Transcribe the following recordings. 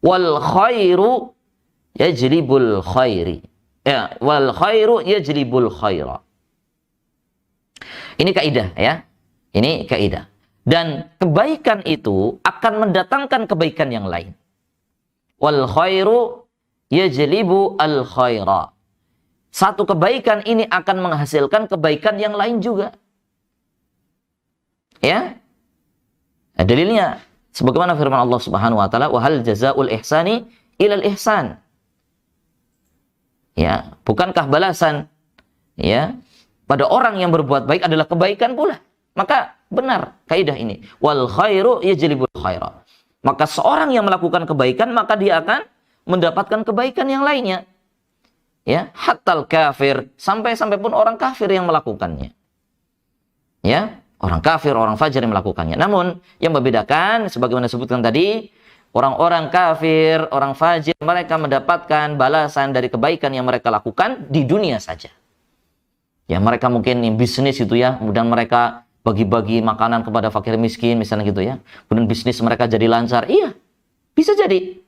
Wal khairu yajlibul khairi. Ya, wal khairu yajlibul khaira. Ini kaidah ya. Ini kaidah. Dan kebaikan itu akan mendatangkan kebaikan yang lain. Wal khairu yajlibu al khaira. Satu kebaikan ini akan menghasilkan kebaikan yang lain juga. Ya. Nah, dalilnya sebagaimana firman Allah Subhanahu wa taala, "Wa hal jazaa'ul ihsani ilal ihsan." Ya, bukankah balasan ya pada orang yang berbuat baik adalah kebaikan pula? Maka benar kaidah ini. Wal khairu yajlibul khaira. Maka seorang yang melakukan kebaikan maka dia akan mendapatkan kebaikan yang lainnya. Ya, hatal kafir, sampai pun orang kafir yang melakukannya. Ya, orang kafir, orang fajir yang melakukannya. Namun yang membedakan sebagaimana disebutkan tadi, orang-orang kafir, orang fajir, mereka mendapatkan balasan dari kebaikan yang mereka lakukan di dunia saja. Ya, mereka mungkin bisnis itu ya, kemudian mereka bagi-bagi makanan kepada fakir miskin misalnya gitu ya. Kemudian bisnis mereka jadi lancar. Iya, bisa jadi.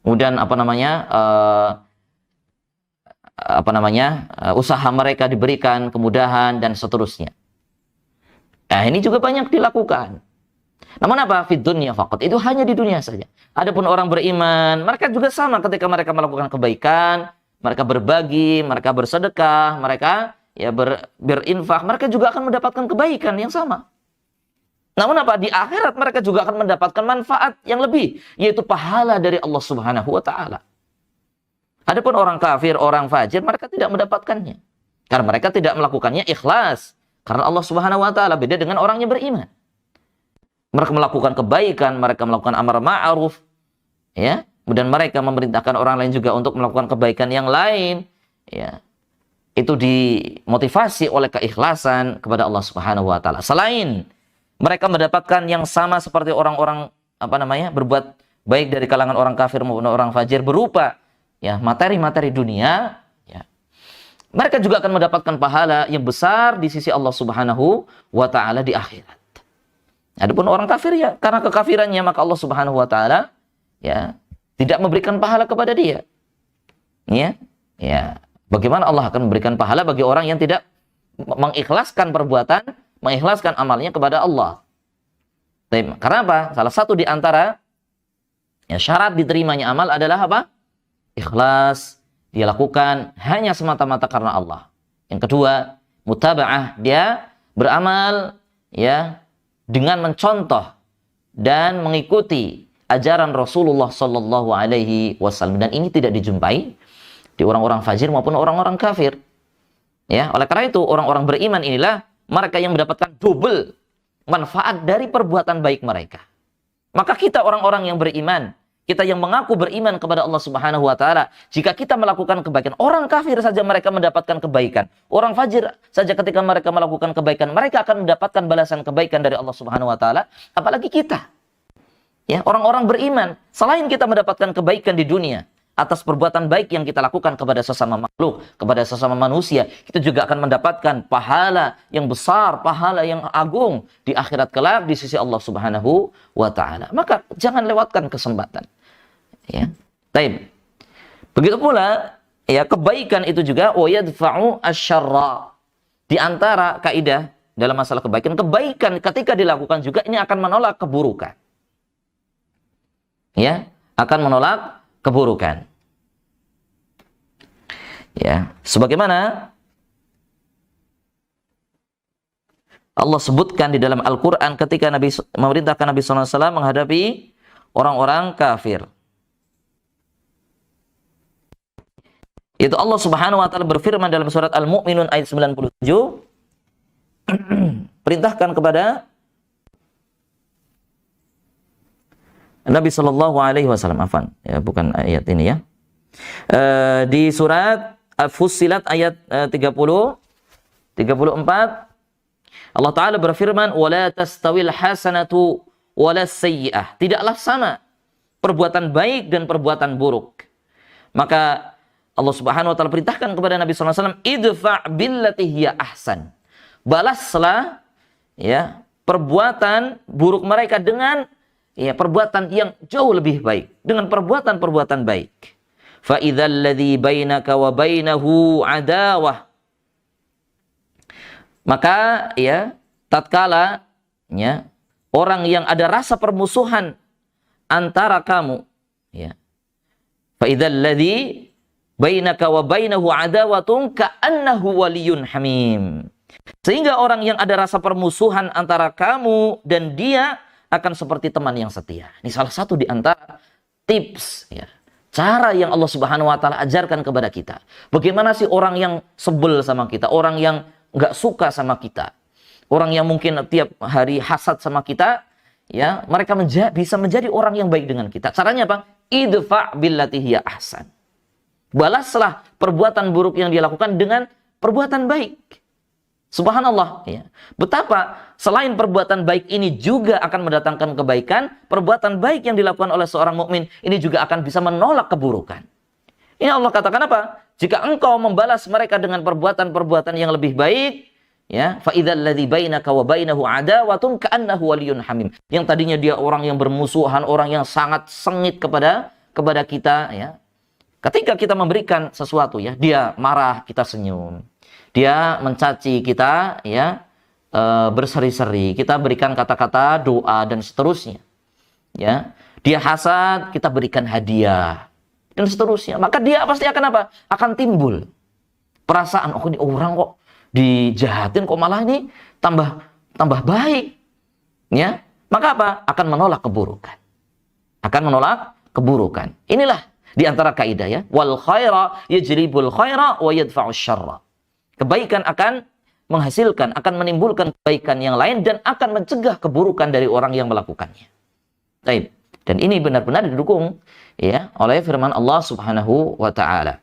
Kemudian usaha mereka diberikan kemudahan dan seterusnya. Nah, ini juga banyak dilakukan. Namun apa? Fid dunya faqat. Itu hanya di dunia saja. Adapun orang beriman, mereka juga sama ketika mereka melakukan kebaikan, mereka berbagi, mereka bersedekah, mereka ya berinfak, mereka juga akan mendapatkan kebaikan yang sama. Namun apa? Di akhirat mereka juga akan mendapatkan manfaat yang lebih, yaitu pahala dari Allah Subhanahu wa taala. Adapun orang kafir, orang fajir, mereka tidak mendapatkannya. Karena mereka tidak melakukannya ikhlas. Karena Allah Subhanahu wa taala beda dengan orang yang beriman. Mereka melakukan kebaikan, mereka melakukan amar ma'ruf, ya. Kemudian mereka memerintahkan orang lain juga untuk melakukan kebaikan yang lain, ya. Itu dimotivasi oleh keikhlasan kepada Allah Subhanahu wa taala. Selain mereka mendapatkan yang sama seperti orang-orang berbuat baik dari kalangan orang kafir maupun orang fajir berupa ya materi-materi dunia, ya. Mereka juga akan mendapatkan pahala yang besar di sisi Allah Subhanahu wa taala di akhirat. Adapun orang kafir ya karena kekafirannya maka Allah Subhanahu wa taala ya tidak memberikan pahala kepada dia. Ya. Ya. Bagaimana Allah akan memberikan pahala bagi orang yang tidak mengikhlaskan perbuatan, mengikhlaskan amalnya kepada Allah. Karena apa? Salah satu di antara ya, syarat diterimanya amal adalah apa? Ikhlas, dia lakukan hanya semata-mata karena Allah. Yang kedua, mutaba'ah, dia beramal ya dengan mencontoh dan mengikuti ajaran Rasulullah sallallahu alaihi wasallam, dan ini tidak dijumpai di orang-orang fajir maupun orang-orang kafir. Ya, oleh karena itu orang-orang beriman inilah mereka yang mendapatkan double manfaat dari perbuatan baik mereka. Maka kita orang-orang yang beriman, kita yang mengaku beriman kepada Allah Subhanahu wa taala, jika kita melakukan kebaikan, orang kafir saja mereka mendapatkan kebaikan. Orang fajir saja ketika mereka melakukan kebaikan, mereka akan mendapatkan balasan kebaikan dari Allah Subhanahu wa taala, apalagi kita. Ya, orang-orang beriman, selain kita mendapatkan kebaikan di dunia atas perbuatan baik yang kita lakukan kepada sesama makhluk, kepada sesama manusia, kita juga akan mendapatkan pahala yang besar, pahala yang agung di akhirat kelak di sisi Allah Subhanahu wa taala. Maka jangan lewatkan kesempatan. Ya. Baik. Begitu pula ya kebaikan itu juga wa yadfa'u asyarra. Di antara kaidah dalam masalah kebaikan ketika dilakukan juga ini akan menolak keburukan. Ya, akan menolak keburukan. Ya, sebagaimana Allah sebutkan di dalam Al-Quran ketika Nabi memerintahkan Nabi SAW menghadapi orang-orang kafir. Itu Allah Subhanahu wa taala berfirman dalam surat Al-Mu'minun ayat 97, perintahkan kepada Nabi sallallahu alaihi wasallam, ya, bukan ayat ini ya. Di surat Fussilat ayat 34 Allah taala berfirman, "Wala tastawil hasanatu wala sayyi'ah." Tidaklah sama perbuatan baik dan perbuatan buruk. Maka Allah Subhanahu wa taala perintahkan kepada Nabi sallallahu alaihi wasallam, "Idfa' billati hiya ahsan." Balaslah ya perbuatan buruk mereka dengan ya perbuatan yang jauh lebih baik dengan perbuatan-perbuatan baik. Fa idzal ladzi bainaka wa bainahu adawah. Maka ya tatkala ya orang yang ada rasa permusuhan antara kamu, ya. Fa idzal ladzi bainaka wa bainahu adawatun ka'annahu waliyyun hamim. Sehingga orang yang ada rasa permusuhan antara kamu dan dia akan seperti teman yang setia. Ini salah satu di antara tips, ya, cara yang Allah Subhanahu wa taala ajarkan kepada kita. Bagaimana sih orang yang sebel sama kita, orang yang nggak suka sama kita, orang yang mungkin tiap hari hasad sama kita, ya, mereka bisa menjadi orang yang baik dengan kita. Caranya apa? Idfa' billati hiya ahsan. Balaslah perbuatan buruk yang dia lakukan dengan perbuatan baik. Subhanallah, ya. Betapa selain perbuatan baik ini juga akan mendatangkan kebaikan, perbuatan baik yang dilakukan oleh seorang mukmin ini juga akan bisa menolak keburukan. Ini Allah katakan apa? Jika engkau membalas mereka dengan perbuatan-perbuatan yang lebih baik, ya, fa idzal ladzi bainaka wa bainahu adawatun ka'annahu waliyyun hamim. Yang tadinya dia orang yang bermusuhan, orang yang sangat sengit kepada kita, ya. Ketika kita memberikan sesuatu, ya, dia marah, kita senyum. Dia mencaci kita, ya, berseri-seri, kita berikan kata-kata doa dan seterusnya, ya. Dia hasad, kita berikan hadiah dan seterusnya. Maka dia pasti akan apa? Akan timbul perasaan, oh ini orang kok dijahatin kok malah ini tambah baik, ya. Maka apa? Akan menolak keburukan. Inilah di antara kaidah, ya. Wal khaira yajribul khaira wa yadfa'us syarra. Kebaikan akan menghasilkan, akan menimbulkan kebaikan yang lain dan akan mencegah keburukan dari orang yang melakukannya. Baik. Dan ini benar-benar didukung, ya, oleh firman Allah Subhanahu wa taala.